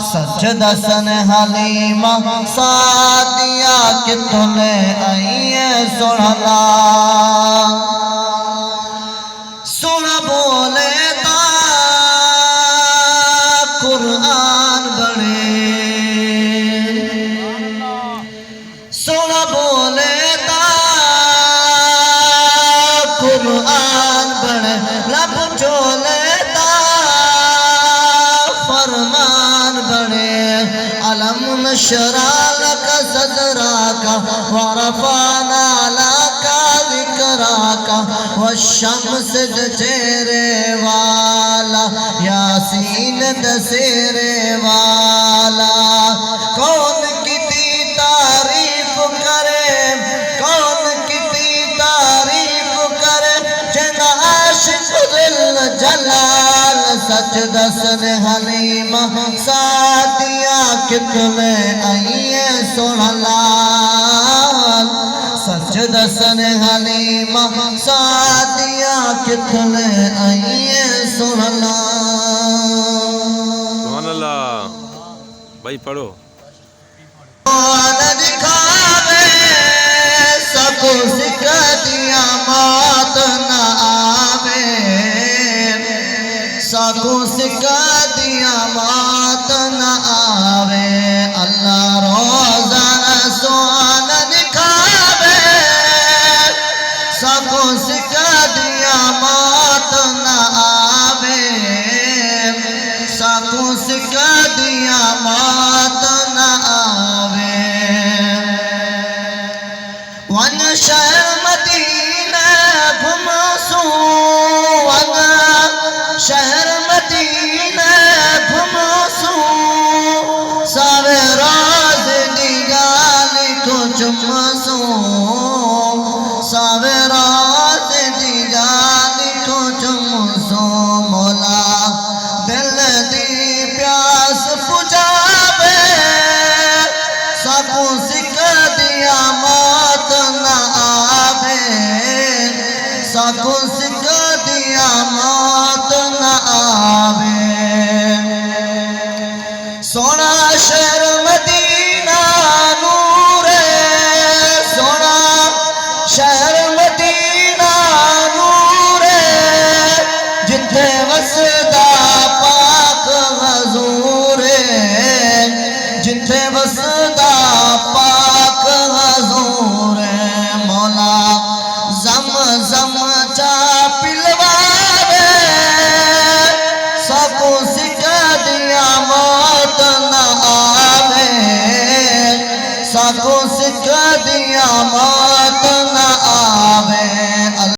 سجدہ سن حلیمہ سعدیہ کتنے آئیے سڑھلا سڑھ بولے تا قرآن بڑے سڑھ بولے تا قرآن بڑے لب چولے تا فرمان بڑے علم نشرح لک صدرک ورفعنا لک ذکرک والشمس چہرے والا یاسین دسیرے والا کون کتی تعریف کرے کون کتی تعریف کرے جن عاشق دل جلال سجدہ سن حلیمہ سعدیہ کتنے آئیے سڑھلا سجدہ سن حلیمہ سعدیہ کتنے آئیے سڑھلا سبحان اللہ بھائی پڑھو دکھاوے سکو سکھا دیا موت نہ آوے سکو سکھا دیا موت نہ آوے اللہ روزانہ سوان دکھاوے سکو سکھا دیا موت نہ آوے سکو سکھا دیا موت نہ آوے ون شہر مدینہ گھمسوں ون شہر مدینہ گھمسوں ساوے راز دیگالی کو چمسوں ساوے راز دیگالی کو چمسوں مولا دل دی پیاس پجاوے سکو سکھا دیا موت نہ آوے سکو سکھا دیا موت نہ آوے سونا شہر مدینہ نور سونا شہر مدینہ نور جتھے وسدا پاک حضور جتھے وسدا پاک حضور مولا زم زم چا پلواوے سکو سکھا دیا موت نہ آوے سکو سکھا دیا موت